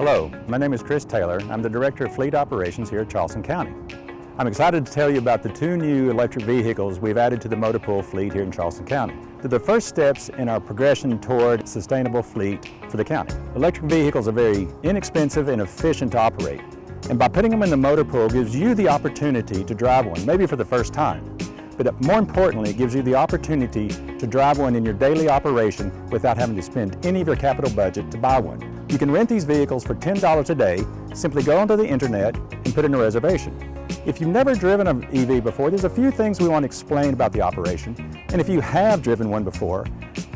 Hello, my name is Chris Taylor. I'm the Director of Fleet Operations here at Charleston County. I'm excited to tell you about the two new electric vehicles we've added to the motor pool fleet here in Charleston County. They're the first steps in our progression toward sustainable fleet for the county. Electric vehicles are very inexpensive and efficient to operate. And by putting them in the motor pool gives you the opportunity to drive one, maybe for the first time. But more importantly, it gives you the opportunity to drive one in your daily operation without having to spend any of your capital budget to buy one. You can rent these vehicles for $10 a day. Simply go onto the internet and put in a reservation. If you've never driven an EV before, there's a few things we want to explain about the operation. And if you have driven one before,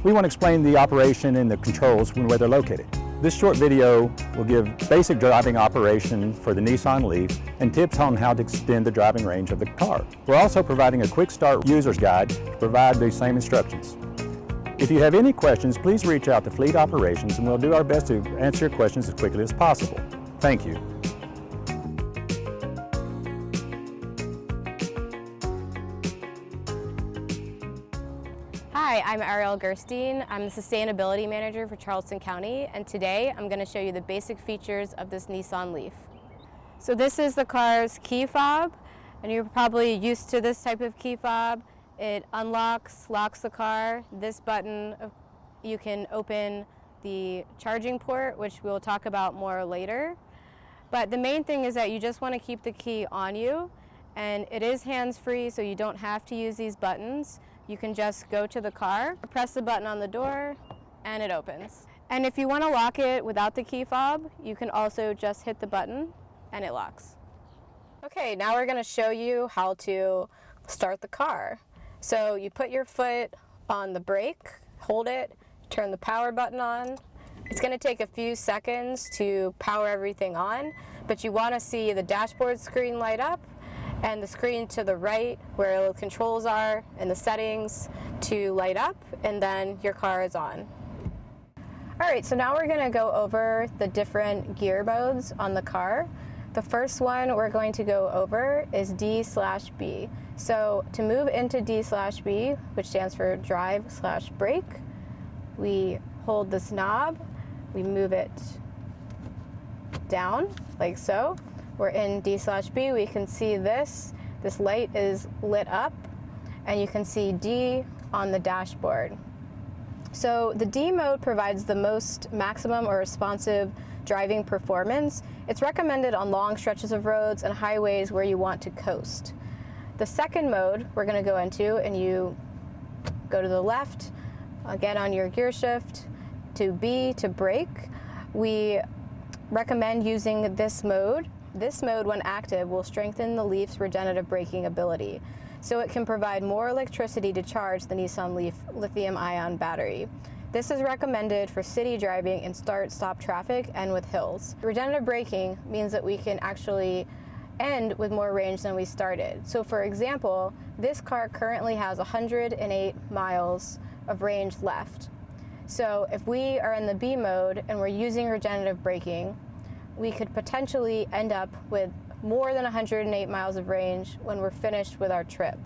we want to explain the operation and the controls and where they're located. This short video will give basic driving operation for the Nissan Leaf and tips on how to extend the driving range of the car. We're also providing a quick start user's guide to provide the same instructions. If you have any questions, please reach out to Fleet Operations and we'll do our best to answer your questions as quickly as possible. Thank you. Hi, I'm Ariel Gerstein. I'm the Sustainability Manager for Charleston County, and today I'm going to show you the basic features of this Nissan Leaf. So this is the car's key fob, and you're probably used to this type of key fob. It unlocks, locks the car. This button, you can open the charging port, which we'll talk about more later. But the main thing is that you just want to keep the key on you, and it is hands-free, so you don't have to use these buttons. You can just go to the car, press the button on the door, and it opens. And if you want to lock it without the key fob, you can also just hit the button and it locks. Okay, now we're going to show you how to start the car. So you put your foot on the brake, hold it, turn the power button on. It's going to take a few seconds to power everything on, but you want to see the dashboard screen light up and the screen to the right where the controls are and the settings to light up, and then your car is on. All right, so now we're going to go over the different gear modes on the car. The first one we're going to go over is D/B. So to move into D/B, which stands for drive/brake, we hold this knob, we move it down like so. We're in D/B, we can see this light is lit up, and you can see D on the dashboard. So the D mode provides the most maximum or responsive driving performance. It's recommended on long stretches of roads and highways where you want to coast. The second mode we're going to go into, and you go to the left, again on your gear shift, to B to brake. We recommend using this mode. This mode, when active, will strengthen the Leaf's regenerative braking ability, so it can provide more electricity to charge the Nissan Leaf lithium-ion battery. This is recommended for city driving in start-stop traffic and with hills. Regenerative braking means that we can actually end with more range than we started. So for example, this car currently has 108 miles of range left. So if we are in the B mode and we're using regenerative braking, we could potentially end up with more than 108 miles of range when we're finished with our trip.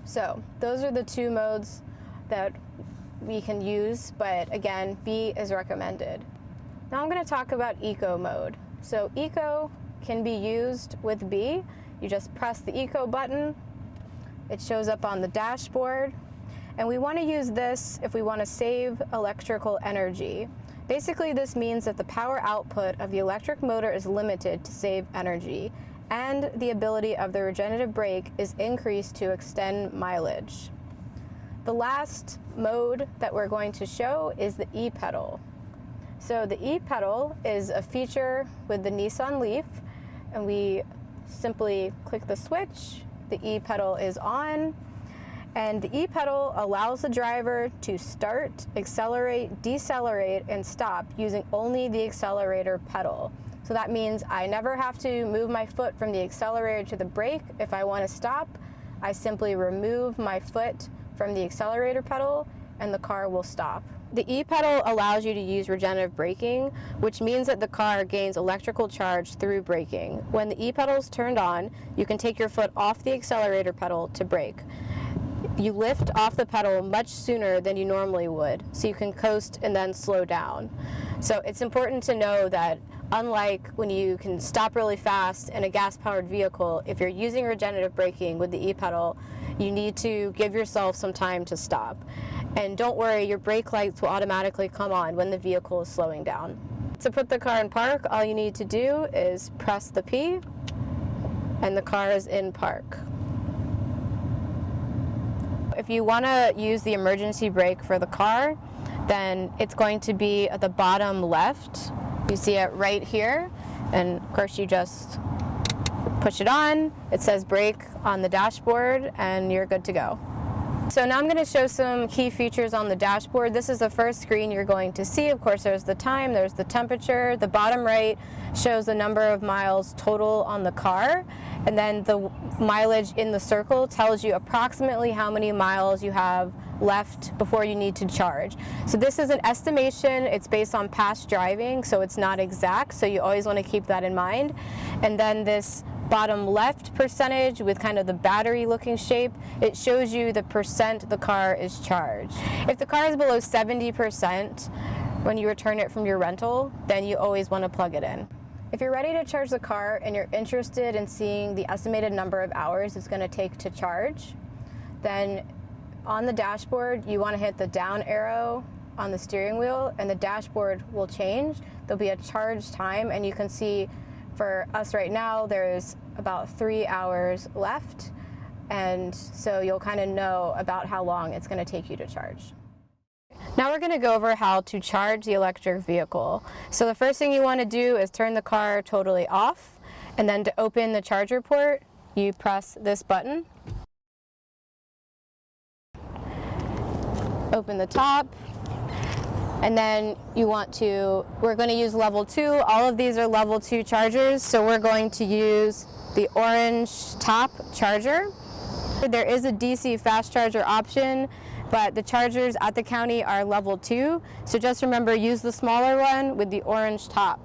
So those are the two modes that we can use, but again, B is recommended. Now I'm going to talk about Eco mode. So Eco can be used with B. You just press the Eco button, it shows up on the dashboard, and we want to use this if we want to save electrical energy. Basically, this means that the power output of the electric motor is limited to save energy, and the ability of the regenerative brake is increased to extend mileage. The last mode that we're going to show is the E-pedal. So the E-pedal is a feature with the Nissan Leaf, and we simply click the switch, the E-pedal is on, and the E-pedal allows the driver to start, accelerate, decelerate, and stop using only the accelerator pedal. So that means I never have to move my foot from the accelerator to the brake. If I want to stop, I simply remove my foot from the accelerator pedal and the car will stop. The E-pedal allows you to use regenerative braking, which means that the car gains electrical charge through braking. When the E-pedal is turned on, you can take your foot off the accelerator pedal to brake. you lift off the pedal much sooner than you normally would, so you can coast and then slow down. So it's important to know that unlike when you can stop really fast in a gas-powered vehicle, if you're using regenerative braking with the e-pedal, you need to give yourself some time to stop. And don't worry, your brake lights will automatically come on when the vehicle is slowing down. To put the car in park, all you need to do is press the P, and the car is in park. If you want to use the emergency brake for the car, then it's going to be at the bottom left. You see it right here, and of course you just push it on. It says brake on the dashboard, and you're good to go. So now I'm going to show some key features on the dashboard. This is the first screen you're going to see. Of course, there's the time, there's the temperature. The bottom right shows the number of miles total on the car, and then the mileage in the circle tells you approximately how many miles you have left before you need to charge. So this is an estimation. It's based on past driving, so it's not exact, so you always want to keep that in mind. And then this bottom left percentage with kind of the battery looking shape, it shows you the percent the car is charged. If the car is below 70% when you return it from your rental, then you always want to plug it in. If you're ready to charge the car and you're interested in seeing the estimated number of hours it's going to take to charge, then on the dashboard you want to hit the down arrow on the steering wheel, and the dashboard will change. There'll be a charge time, and you can see for us right now there's about 3 hours left, and so you'll kind of know about how long it's going to take you to charge. Now we're going to go over how to charge the electric vehicle. So the first thing you want to do is turn the car totally off, and then to open the charger port you press this button. Open the top, and then we're going to use level 2. All of these are level 2 chargers, so we're going to use the orange top charger. There is a DC fast charger option, but the chargers at the county are level 2, so just remember, use the smaller one with the orange top.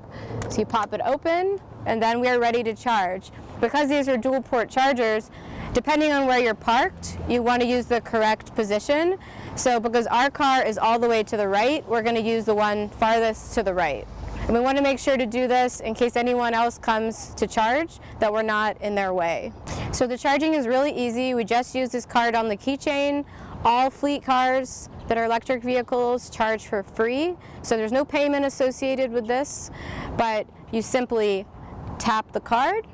So you pop it open, and then we are ready to charge. Because these are dual port chargers, depending on where you're parked, you want to use the correct position. So because our car is all the way to the right, we're going to use the one farthest to the right. And we want to make sure to do this in case anyone else comes to charge, that we're not in their way. So the charging is really easy. We just use this card on the keychain. All fleet cars that are electric vehicles charge for free, so there's no payment associated with this, but you simply tap the card.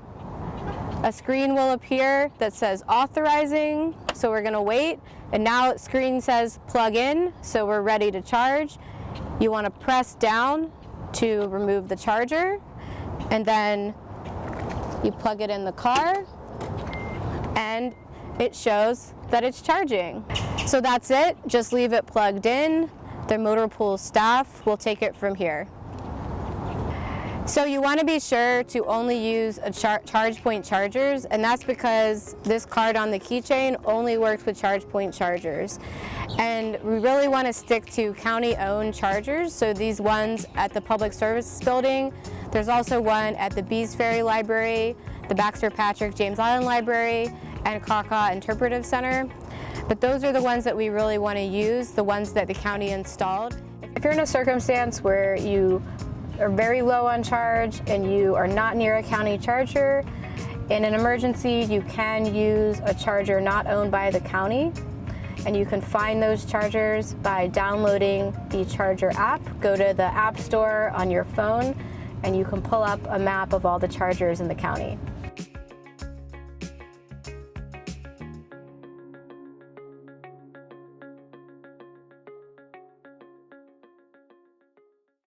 A screen will appear that says authorizing, so we're going to wait, and now the screen says plug in, so we're ready to charge. You want to press down to remove the charger, and then you plug it in the car, and it shows that it's charging. So that's it, just leave it plugged in. The motor pool staff will take it from here. So you want to be sure to only use charge point chargers, and that's because this card on the keychain only works with charge point chargers. And we really want to stick to county-owned chargers, so these ones at the Public Services Building. There's also one at the Bees Ferry Library, the Baxter Patrick James Island Library, and Kaw Interpretive Center. But those are the ones that we really want to use, the ones that the county installed. If you're in a circumstance where you are very low on charge and you are not near a county charger, in an emergency you can use a charger not owned by the county, and you can find those chargers by downloading the Charger app. Go to the App Store on your phone and you can pull up a map of all the chargers in the county.